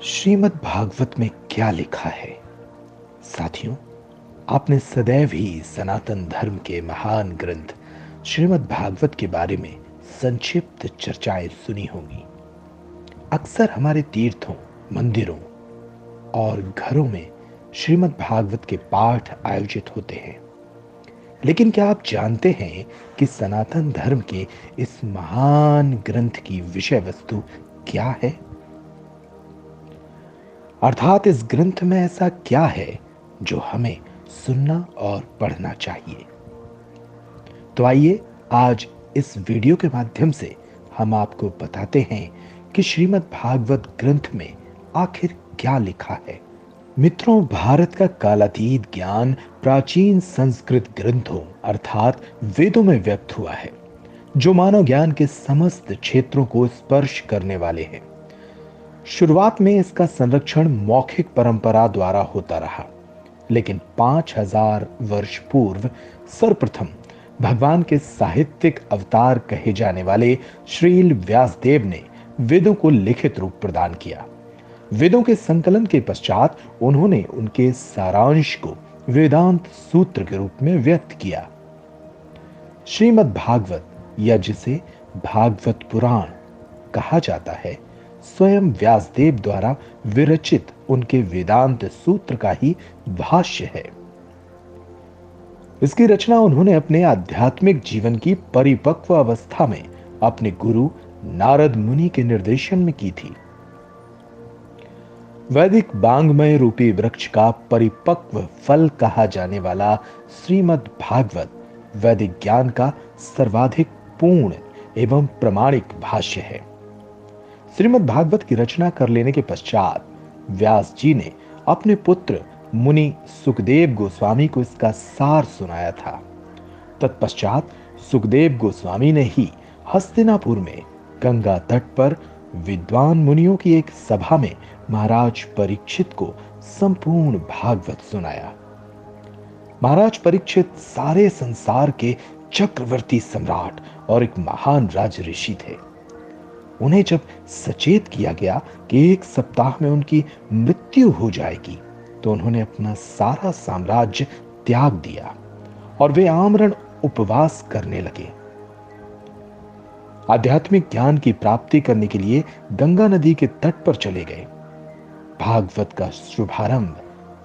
श्रीमद् भागवत में क्या लिखा है? साथियों, आपने सदैव ही सनातन धर्म के महान ग्रंथ श्रीमद् भागवत के बारे में संक्षिप्त चर्चाएं सुनी होंगी। अक्सर हमारे तीर्थों, मंदिरों और घरों में श्रीमद् भागवत के पाठ आयोजित होते हैं। लेकिन क्या आप जानते हैं कि सनातन धर्म के इस महान ग्रंथ की विषय वस्तु क्या है? अर्थात इस ग्रंथ में ऐसा क्या है जो हमें सुनना और पढ़ना चाहिए? तो आइए आज इस वीडियो के माध्यम से हम आपको बताते हैं कि श्रीमद् भागवत ग्रंथ में आखिर क्या लिखा है। मित्रों, भारत का कालातीत ज्ञान प्राचीन संस्कृत ग्रंथों अर्थात वेदों में व्यक्त हुआ है, जो मानव ज्ञान के समस्त क्षेत्रों को स्पर्श करने वाले हैं। शुरुआत में इसका संरक्षण मौखिक परंपरा द्वारा होता रहा, लेकिन 5000 वर्ष पूर्व सर्वप्रथम भगवान के साहित्यिक अवतार कहे जाने वाले श्रील व्यासदेव ने वेदों को लिखित रूप प्रदान किया। वेदों के संकलन के पश्चात उन्होंने उनके सारांश को वेदांत सूत्र के रूप में व्यक्त किया। श्रीमद् भागवत, या जिसे भागवत पुराण कहा जाता है, स्वयं व्यासदेव द्वारा विरचित उनके वेदांत सूत्र का ही भाष्य है। इसकी रचना उन्होंने अपने आध्यात्मिक जीवन की परिपक्व अवस्था में अपने गुरु नारद मुनि के निर्देशन में की थी। वैदिक बांग्मय रूपी वृक्ष का परिपक्व फल कहा जाने वाला श्रीमद् भागवत वैदिक ज्ञान का सर्वाधिक पूर्ण एवं प्रमाणिक भाष्य है। श्रीमद् भागवत की रचना कर लेने के पश्चात व्यास जी ने अपने पुत्र मुनि सुखदेव गोस्वामी को इसका सार सुनाया था। तत्पश्चात सुखदेव गोस्वामी ने ही हस्तिनापुर में गंगा तट पर विद्वान मुनियों की एक सभा में महाराज परीक्षित को संपूर्ण भागवत सुनाया। महाराज परीक्षित सारे संसार के चक्रवर्ती सम्राट और एक महान राज ऋषि थे। उन्हें जब सचेत किया गया कि 1 सप्ताह में उनकी मृत्यु हो जाएगी, तो उन्होंने अपना सारा साम्राज्य त्याग दिया और वे आमरण उपवास करने लगे। आध्यात्मिक ज्ञान की प्राप्ति करने के लिए गंगा नदी के तट पर चले गए। भागवत का शुभारंभ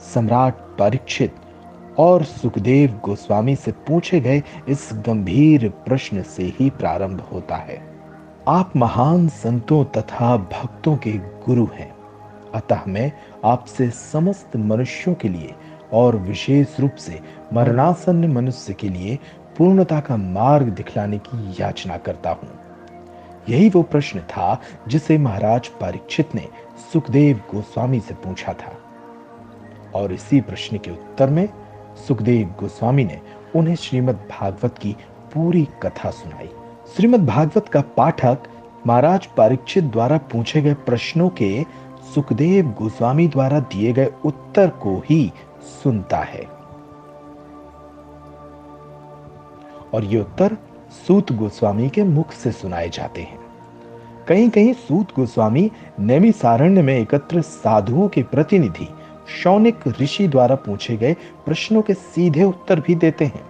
सम्राट परीक्षित और सुखदेव गोस्वामी से पूछे गए इस गंभीर प्रश्न से ही प्रारंभ होता है। आप महान संतों तथा भक्तों के गुरु हैं, अतः मैं आपसे समस्त मनुष्यों के लिए और विशेष रूप से मरणासन्न मनुष्य के लिए पूर्णता का मार्ग दिखलाने की याचना करता हूं। यही वो प्रश्न था जिसे महाराज परीक्षित ने सुखदेव गोस्वामी से पूछा था, और इसी प्रश्न के उत्तर में सुखदेव गोस्वामी ने उन्हें श्रीमद् भागवत की पूरी कथा सुनाई। श्रीमद् भागवत का पाठक महाराज परीक्षित द्वारा पूछे गए प्रश्नों के सुखदेव गोस्वामी द्वारा दिए गए उत्तर को ही सुनता है, और ये उत्तर सूत गोस्वामी के मुख से सुनाए जाते हैं। कहीं कहीं सूत गोस्वामी नैमिसारण्य में एकत्र साधुओं के प्रतिनिधि शौनिक ऋषि द्वारा पूछे गए प्रश्नों के सीधे उत्तर भी देते हैं।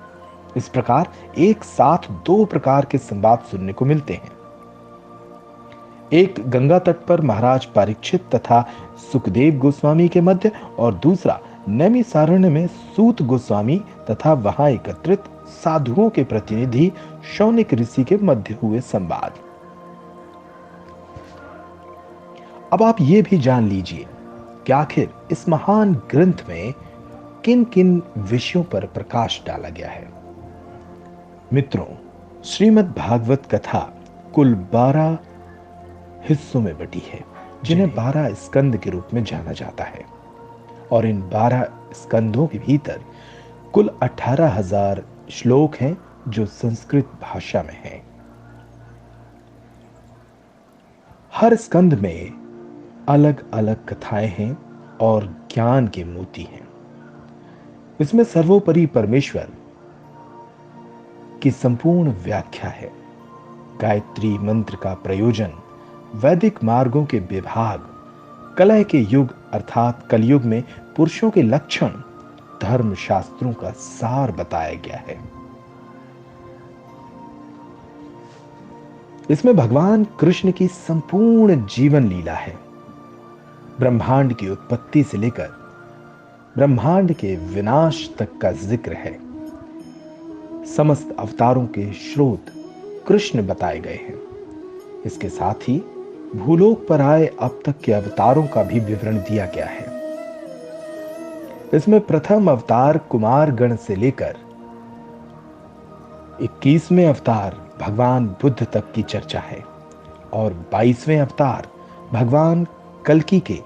इस प्रकार एक साथ 2 प्रकार के संवाद सुनने को मिलते हैं। एक गंगा तट पर महाराज परीक्षित तथा सुखदेव गोस्वामी के मध्य, और दूसरा नैमिसारण्य में सूत गोस्वामी तथा वहां एकत्रित साधुओं के प्रतिनिधि शौनिक ऋषि के मध्य हुए संवाद। अब आप ये भी जान लीजिए कि आखिर इस महान ग्रंथ में किन किन विषयों पर प्रकाश डाला गया है। मित्रों, श्रीमद् भागवत कथा कुल 12 हिस्सों में बटी है, जिन्हें 12 स्कंद के रूप में जाना जाता है, और इन 12 स्कंदों के भीतर कुल 18,000 श्लोक हैं जो संस्कृत भाषा में हैं। हर स्कंद में अलग अलग कथाएं हैं और ज्ञान के मोती हैं। इसमें सर्वोपरि परमेश्वर की संपूर्ण व्याख्या है। गायत्री मंत्र का प्रयोजन वैदिक मार्गों के विभाग, कलह के युग अर्थात कलयुग में पुरुषों के लक्षण, धर्म शास्त्रों का सार बताया गया है। इसमें भगवान कृष्ण की संपूर्ण जीवन लीला है। ब्रह्मांड की उत्पत्ति से लेकर ब्रह्मांड के विनाश तक का जिक्र है। समस्त अवतारों के स्रोत कृष्ण बताए गए हैं। इसके साथ ही भूलोक पर आए अब तक के अवतारों का भी विवरण दिया गया है। इसमें प्रथम अवतार कुमार गण से लेकर 21वें अवतार भगवान बुद्ध तक की चर्चा है और 22वें अवतार भगवान कल्कि के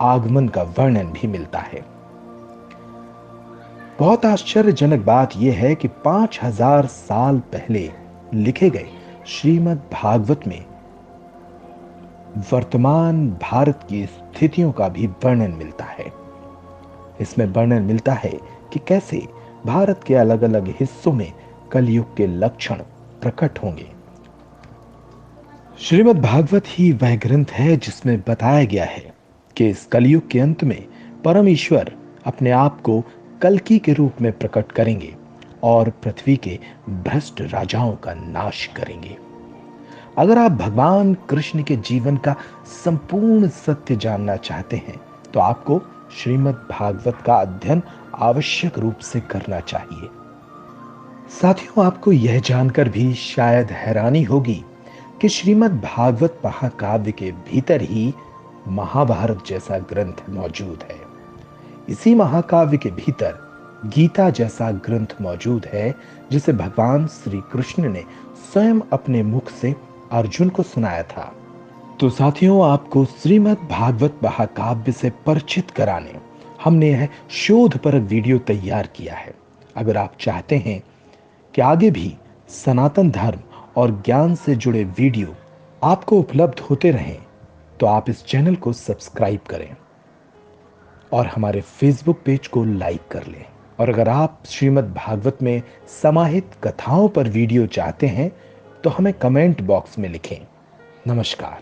आगमन का वर्णन भी मिलता है। बहुत आश्चर्यजनक बात यह है कि 5000 साल पहले लिखे गए श्रीमद् भागवत में वर्तमान भारत की स्थितियों का भी वर्णन मिलता है। इसमें वर्णन मिलता है कि कैसे भारत के अलग अलग हिस्सों में कलयुग के लक्षण प्रकट होंगे। श्रीमद् भागवत ही वह ग्रंथ है जिसमें बताया गया है कि इस कलयुग के अंत में परम ईश्वर अपने आप को कल्कि के रूप में प्रकट करेंगे और पृथ्वी के भ्रष्ट राजाओं का नाश करेंगे। अगर आप भगवान कृष्ण के जीवन का संपूर्ण सत्य जानना चाहते हैं तो आपको श्रीमद् भागवत का अध्ययन आवश्यक रूप से करना चाहिए। साथियों, आपको यह जानकर भी शायद हैरानी होगी कि श्रीमद् भागवत महाकाव्य के भीतर ही महाभारत जैसा ग्रंथ मौजूद है। इसी महाकाव्य के भीतर गीता जैसा ग्रंथ मौजूद है जिसे भगवान श्री कृष्ण ने स्वयं अपने मुख से अर्जुन को सुनाया था। तो साथियों, आपको श्रीमद् भागवत महाकाव्य से परिचित कराने हमने यह शोधपरक वीडियो तैयार किया है। अगर आप चाहते हैं कि आगे भी सनातन धर्म और ज्ञान से जुड़े वीडियो आपको उपलब्ध होते रहें तो आप इस चैनल को सब्सक्राइब करें और हमारे फेसबुक पेज को लाइक कर लें। और अगर आप श्रीमद् भागवत में समाहित कथाओं पर वीडियो चाहते हैं तो हमें कमेंट बॉक्स में लिखें। नमस्कार।